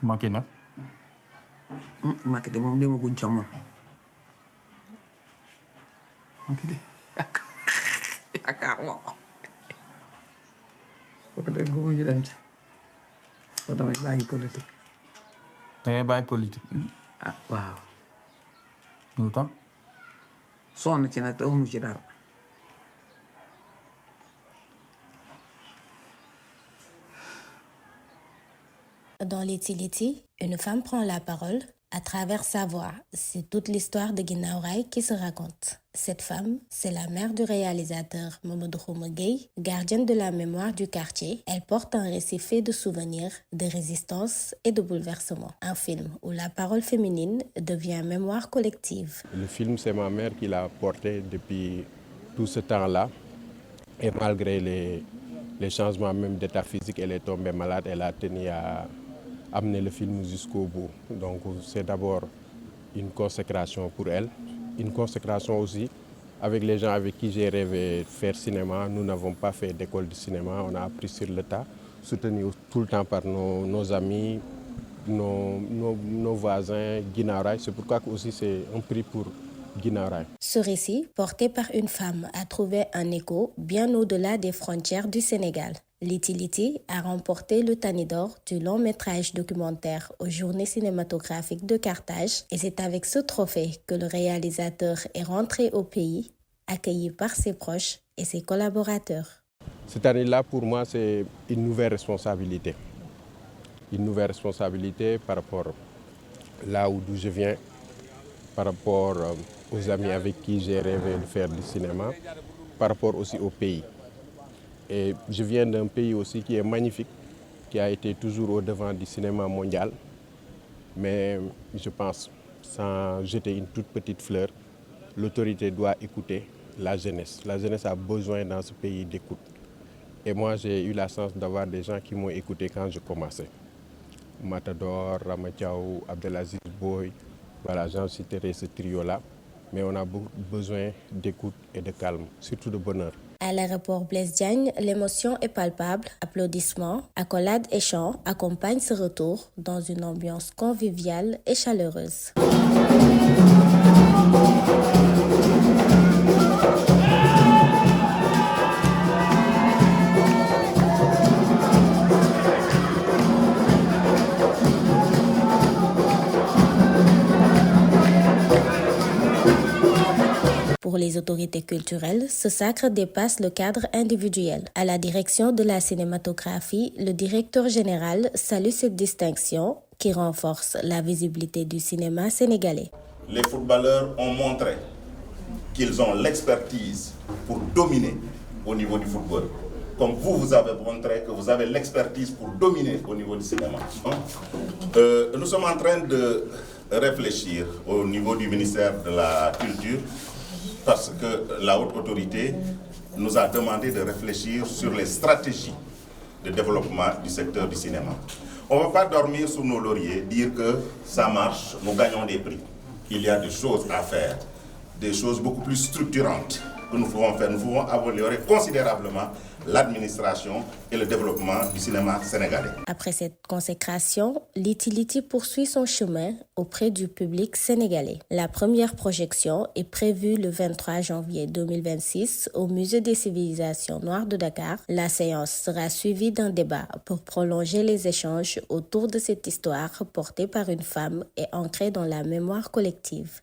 manqué na. Macky de moom demaguñ ca moom. manqué de. yaakaar nga ko. kooku de gëmuñu dem ci. kon damay bàyyi politique. da ngay bàyyi politique. ah waaw. lu tax. sonn ci nag te amu ci dara. Dans Litti, une femme prend la parole à travers sa voix. C'est toute l'histoire de Guinaw Rail qui se raconte. Cette femme, c'est la mère du réalisateur Mamadou Khouma Gueye, gardienne de la mémoire du quartier. Elle porte un récit fait de souvenirs, de résistance et de bouleversement. Un film où la parole féminine devient mémoire collective. Le film, c'est ma mère qui l'a porté depuis tout ce temps-là. Et malgré les changements même d'état physique, elle est tombée malade. Elle a tenu à amener le film jusqu'au bout. Donc c'est d'abord une consécration pour elle, une consécration aussi avec les gens avec qui j'ai rêvé de faire cinéma. Nous n'avons pas fait d'école de cinéma, on a appris sur le tas, soutenu tout le temps par nos amis, nos voisins, Guinaw Rail. C'est pourquoi aussi c'est un prix pour Guinaw Rail. Ce récit, porté par une femme, a trouvé un écho bien au-delà des frontières du Sénégal. Litti a remporté le Tani d'or du long métrage documentaire aux Journées cinématographiques de Carthage et c'est avec ce trophée que le réalisateur est rentré au pays, accueilli par ses proches et ses collaborateurs. Cette année-là, pour moi, c'est une nouvelle responsabilité. Une nouvelle responsabilité par rapport là d'où je viens, par rapport aux amis avec qui j'ai rêvé de faire du cinéma, par rapport aussi au pays. Et je viens d'un pays aussi qui est magnifique, qui a été toujours au devant du cinéma mondial. Mais je pense, sans jeter une toute petite fleur, l'autorité doit écouter la jeunesse. La jeunesse a besoin dans ce pays d'écoute. Et moi, j'ai eu la chance d'avoir des gens qui m'ont écouté quand je commençais. Matador, Ramatiaou, Abdelaziz Boy, voilà, j'en citerai ce trio-là. Mais on a besoin d'écoute et de calme, surtout de bonheur. À l'aéroport Blaise Diagne, l'émotion est palpable. Applaudissements, accolades et chants accompagnent ce retour dans une ambiance conviviale et chaleureuse. Pour les autorités culturelles, ce sacre dépasse le cadre individuel. À la direction de la cinématographie, le directeur général salue cette distinction qui renforce la visibilité du cinéma sénégalais. Les footballeurs ont montré qu'ils ont l'expertise pour dominer au niveau du football. Comme vous avez montré que vous avez l'expertise pour dominer au niveau du cinéma. Nous sommes en train de réfléchir au niveau du ministère de la Culture parce que la haute autorité nous a demandé de réfléchir sur les stratégies de développement du secteur du cinéma. On ne va pas dormir sous nos lauriers, dire que ça marche, nous gagnons des prix. Il y a des choses à faire, des choses beaucoup plus structurantes que nous pouvons faire. Nous pouvons améliorer considérablement l'administration et le développement du cinéma sénégalais. Après cette consécration, Litti poursuit son chemin auprès du public sénégalais. La première projection est prévue le 23 janvier 2026 au Musée des civilisations noires de Dakar. La séance sera suivie d'un débat pour prolonger les échanges autour de cette histoire portée par une femme et ancrée dans la mémoire collective.